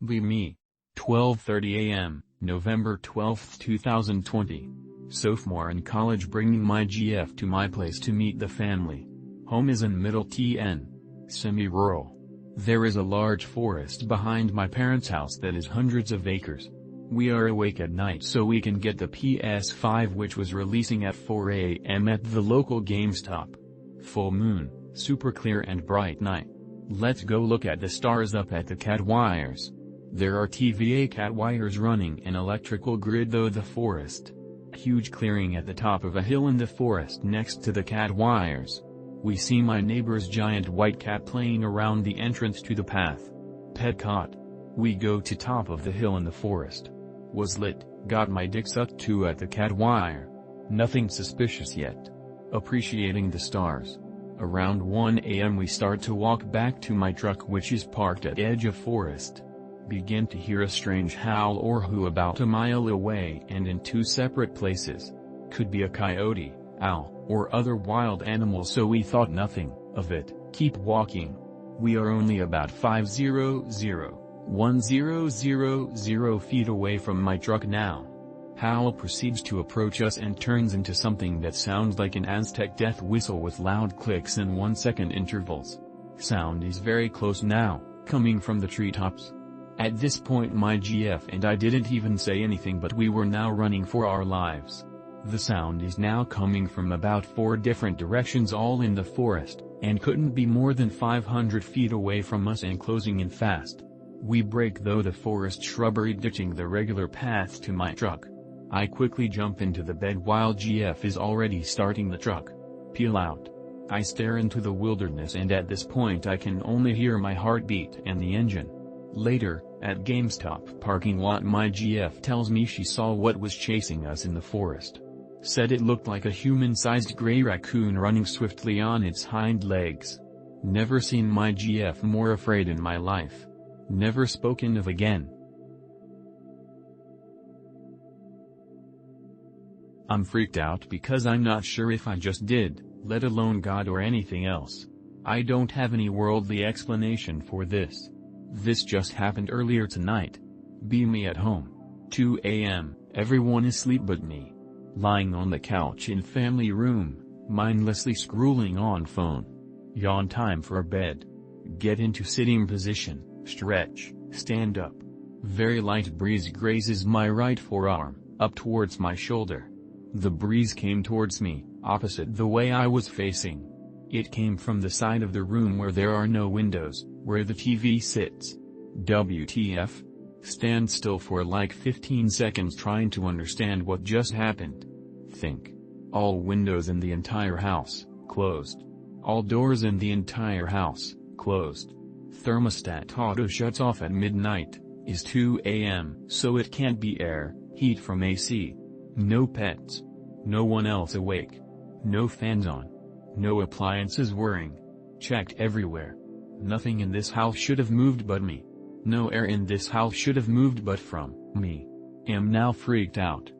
Be me. 12:30 a.m., November 12, 2020. Sophomore in college, bringing my GF to my place to meet the family. Home is in Middle TN. Semi-rural. There is a large forest behind my parents' house that is hundreds of acres. We are awake at night so we can get the PS5, which was releasing at 4 a.m. at the local GameStop. Full moon, super clear and bright night. Let's go look at the stars up at the cat wires. There are TVA cat wires running an electrical grid through the forest. Huge clearing at the top of a hill in the forest next to the cat wires. We see my neighbor's giant white cat playing around the entrance to the path. Pet caught. We go to top of the hill in the forest. Was lit, got my dick sucked too at the cat wire. Nothing suspicious yet. Appreciating the stars. Around 1 a.m. we start to walk back to my truck, which is parked at edge of forest. Begin to hear a strange howl or hoo about a mile away and in two separate places. Could be a coyote, owl, or other wild animal, so we thought nothing of it, keep walking. We are only about 1000 feet away from my truck now. Howl proceeds to approach us and turns into something that sounds like an Aztec death whistle with loud clicks in 1-second intervals. Sound is very close now, coming from the treetops. At this point my GF and I didn't even say anything, but we were now running for our lives. The sound is now coming from about 4 different directions, all in the forest, and couldn't be more than 500 feet away from us and closing in fast. We break through the forest shrubbery, ditching the regular path to my truck. I quickly jump into the bed while GF is already starting the truck. Peel out. I stare into the wilderness, and at this point I can only hear my heartbeat and the engine. Later, at GameStop parking lot, my GF tells me she saw what was chasing us in the forest. Said it looked like a human-sized gray raccoon running swiftly on its hind legs. Never seen my GF more afraid in my life. Never spoken of again. I'm freaked out because I'm not sure if I just did, let alone God or anything else. I don't have any worldly explanation for this. This just happened earlier tonight. Be me at home. 2 a.m., everyone is asleep but me. Lying on the couch in family room, mindlessly scrolling on phone. Yawn, time for bed. Get into sitting position, stretch, stand up. Very light breeze grazes my right forearm, up towards my shoulder. The breeze came towards me, opposite the way I was facing. It came from the side of the room where there are no windows, where the TV sits. WTF? Stand still for like 15 seconds trying to understand what just happened. Think. All windows in the entire house, closed. All doors in the entire house, closed. Thermostat auto shuts off at midnight, is 2 a.m. so it can't be air, heat from AC. No pets. No one else awake. No fans on. No appliances whirring. Checked everywhere. Nothing in this house should have moved but me. No air in this house should have moved but from me. Am now freaked out.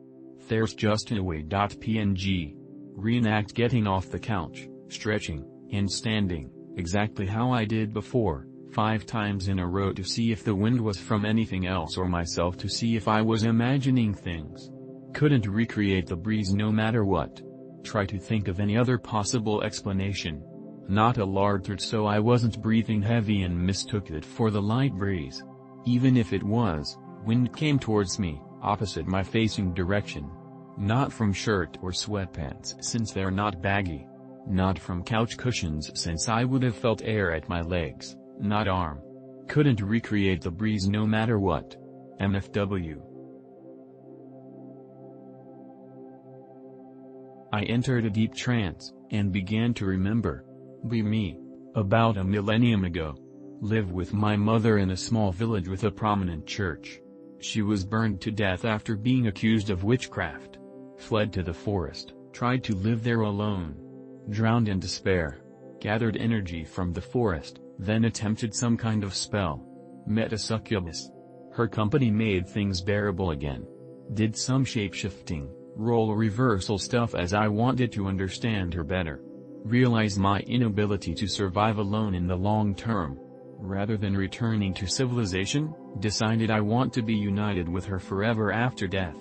There's just a way.png. Reenact getting off the couch, stretching, and standing, exactly how I did before, 5 times in a row to see if the wind was from anything else or myself, to see if I was imagining things. Couldn't recreate the breeze no matter what. Try to think of any other possible explanation. Not a large threat, so I wasn't breathing heavy and mistook it for the light breeze. Even if it was, wind came towards me, opposite my facing direction. Not from shirt or sweatpants since they're not baggy. Not from couch cushions since I would have felt air at my legs, not arm. Couldn't recreate the breeze no matter what. MFW. I entered a deep trance, and began to remember. Be me. About a millennium ago. Live with my mother in a small village with a prominent church. She was burned to death after being accused of witchcraft. Fled to the forest, tried to live there alone. Drowned in despair. Gathered energy from the forest, then attempted some kind of spell. Met a succubus. Her company made things bearable again. Did some shape-shifting, role reversal stuff as I wanted to understand her better. Realized my inability to survive alone in the long term. Rather than returning to civilization, Decided I want to be united with her forever after death.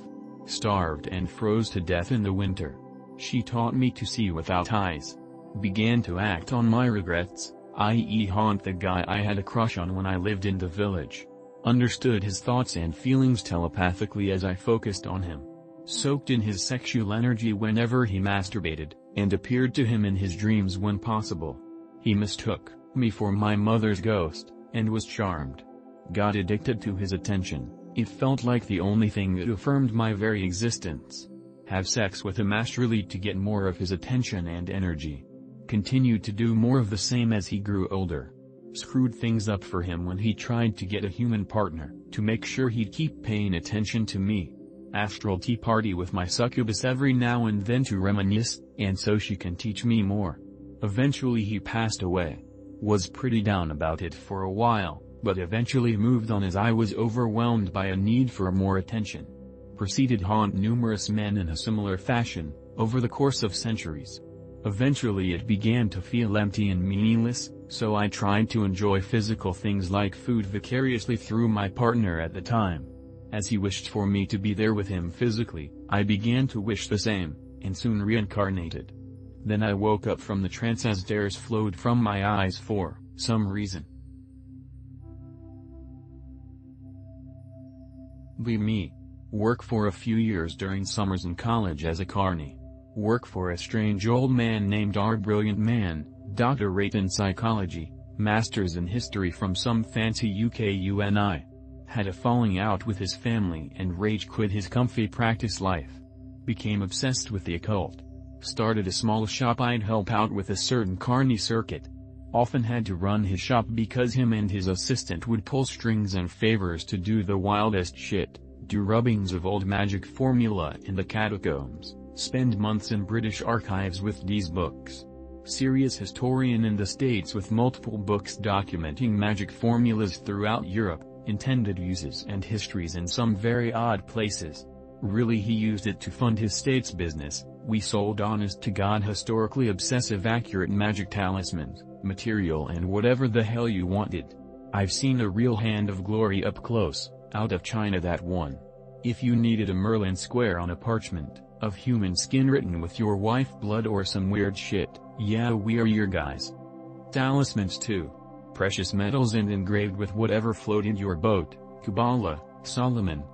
Starved and froze to death in the winter. She taught me to see without eyes. Began to act on my regrets, i.e. haunt the guy I had a crush on when I lived in the village. Understood his thoughts and feelings telepathically as I focused on him. Soaked in his sexual energy whenever he masturbated, and appeared to him in his dreams when possible. He mistook me for my mother's ghost, and was charmed. Got addicted to his attention. It felt like the only thing that affirmed my very existence. Have sex with him astrally to get more of his attention and energy. Continued to do more of the same as he grew older. Screwed things up for him when he tried to get a human partner, to make sure he'd keep paying attention to me. Astral tea party with my succubus every now and then to reminisce, and so she can teach me more. Eventually he passed away. Was pretty down about it for a while, but eventually moved on as I was overwhelmed by a need for more attention. Proceeded haunt numerous men in a similar fashion, over the course of centuries. Eventually it began to feel empty and meaningless, so I tried to enjoy physical things like food vicariously through my partner at the time. As he wished for me to be there with him physically, I began to wish the same, and soon reincarnated. Then I woke up from the trance as tears flowed from my eyes for some reason. Be me. Work for a few years during summers in college as a carny. Work for a strange old man named R. Brilliant man, doctorate in psychology, masters in history from some fancy UK uni. Had a falling out with his family and rage quit his comfy practice life. Became obsessed with the occult. Started a small shop I'd help out with a certain carny circuit. Often had to run his shop because him and his assistant would pull strings and favors to do the wildest shit, do rubbings of old magic formula in the catacombs, spend months in British archives with these books. Serious historian in the States with multiple books documenting magic formulas throughout Europe, intended uses and histories in some very odd places. Really he used it to fund his state's business. We sold honest-to-God historically obsessive accurate magic talismans, material and whatever the hell you wanted. I've seen a real hand of glory up close, out of China that one. If you needed a Merlin square on a parchment, of human skin written with your wife blood or some weird shit, yeah we're your guys. Talismans too. Precious metals and engraved with whatever floated your boat, Kabbalah, Solomon,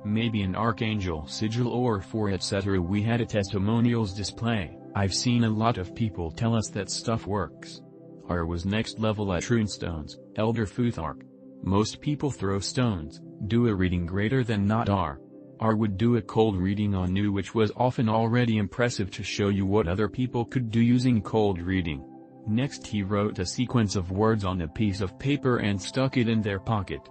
maybe an archangel sigil or 4 etc. We had a testimonials display. I've seen a lot of people tell us that stuff works. R was next level at runestones, Elder Futhark. Most people throw stones, do a reading greater than not R. R would do a cold reading on you, which was often already impressive to show you what other people could do using cold reading. Next he wrote a sequence of words on a piece of paper and stuck it in their pocket.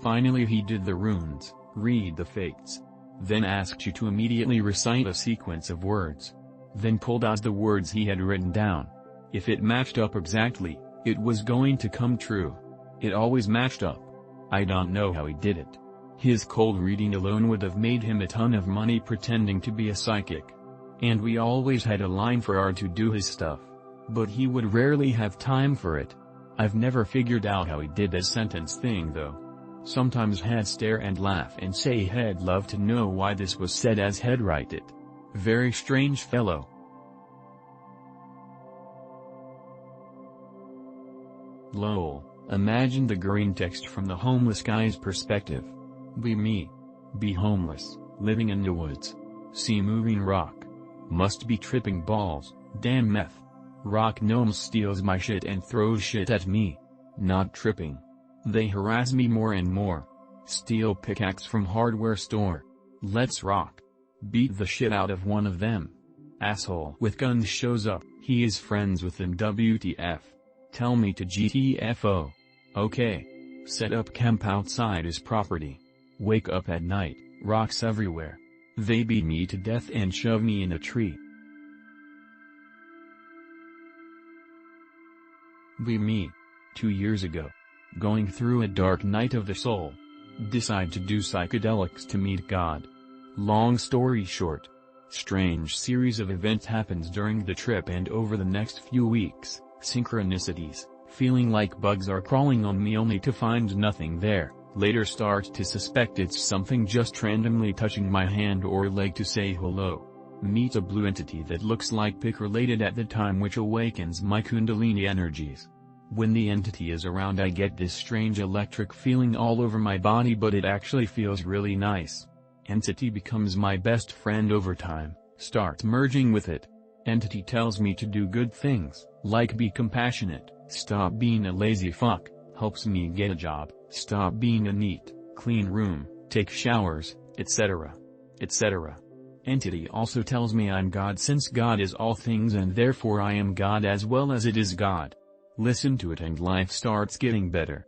Finally he did the runes, read the fates. Then asked you to immediately recite a sequence of words. Then pulled out the words he had written down. If it matched up exactly, it was going to come true. It always matched up. I don't know how he did it. His cold reading alone would have made him a ton of money pretending to be a psychic. And we always had a line for R to do his stuff. But he would rarely have time for it. I've never figured out how he did that sentence thing though. Sometimes he'd stare and laugh and say he'd love to know why this was said as he'd write it. Very strange fellow. Lol, imagine the green text from the homeless guy's perspective. Be me. Be homeless, living in the woods. See moving rock. Must be tripping balls, damn meth. Rock gnomes steals my shit and throws shit at me. Not tripping. They harass me more and more. Steal pickaxe from hardware store. Let's rock. Beat the shit out of one of them. Asshole with guns shows up, he is friends with them WTF. Tell me to GTFO. Okay. Set up camp outside his property. Wake up at night, rocks everywhere. They beat me to death and shove me in a tree. Be me. 2 years ago. Going through a dark night of the soul. Decide to do psychedelics to meet God. Long story short. Strange series of events happens during the trip and over the next few weeks. Synchronicities, feeling like bugs are crawling on me only to find nothing there, Later start to suspect it's something just randomly touching my hand or leg to say hello. Meet a blue entity that looks like pick related at the time, which awakens my kundalini energies. When the entity is around I get this strange electric feeling all over my body, but it actually feels really nice. Entity becomes my best friend over time, start merging with it. Entity tells me to do good things, like be compassionate, stop being a lazy fuck, helps me get a job, stop being a neat, clean room, take showers, etc. etc. Entity also tells me I'm God, since God is all things and therefore I am God as well as it is God. Listen to it and life starts getting better.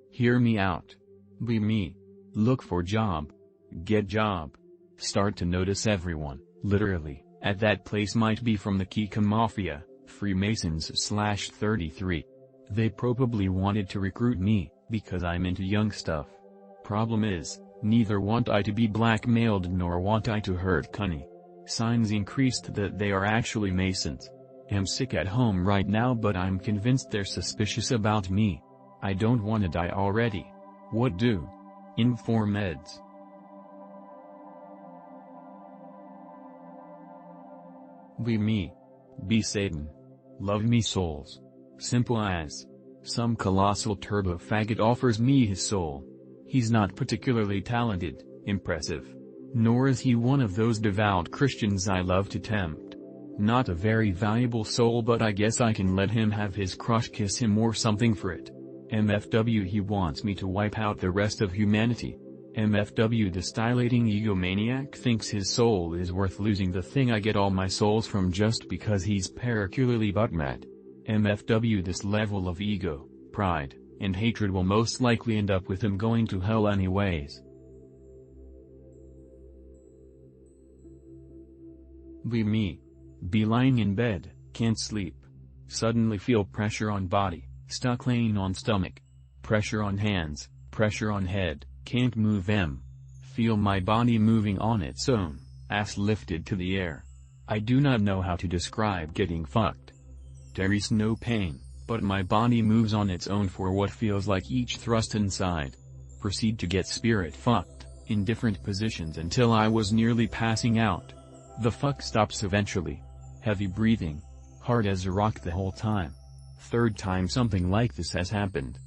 Hear me out. Be me. Look for job. Get job. Start to notice everyone, literally, at that place might be from the Kika Mafia, Freemasons/33. They probably wanted to recruit me, because I'm into young stuff. Problem is, neither want I to be blackmailed nor want I to hurt Cunny. Signs increased that they are actually Masons. Am sick at home right now, but I'm convinced they're suspicious about me. I don't wanna die already. What do? Inform meds. Be me. Be Satan. Love me souls. Simple as. Some colossal turbo faggot offers me his soul. He's not particularly talented, impressive. Nor is he one of those devout Christians I love to tempt. Not a very valuable soul, but I guess I can let him have his crush kiss him or something for it. MFW, he wants me to wipe out the rest of humanity. MFW, the dilating egomaniac, thinks his soul is worth losing, the thing I get all my souls from, just because he's particularly butt mad. MFW, this level of ego, pride, and hatred will most likely end up with him going to hell anyways. Be me. Be lying in bed, can't sleep. Suddenly feel pressure on body, stuck laying on stomach. Pressure on hands, pressure on head, can't move them. Feel my body moving on its own, ass lifted to the air. I do not know how to describe getting fucked. There is no pain, but my body moves on its own for what feels like each thrust inside. Proceed to get spirit fucked, in different positions until I was nearly passing out. The fuck stops eventually. Heavy breathing. Hard as a rock the whole time. Third time something like this has happened.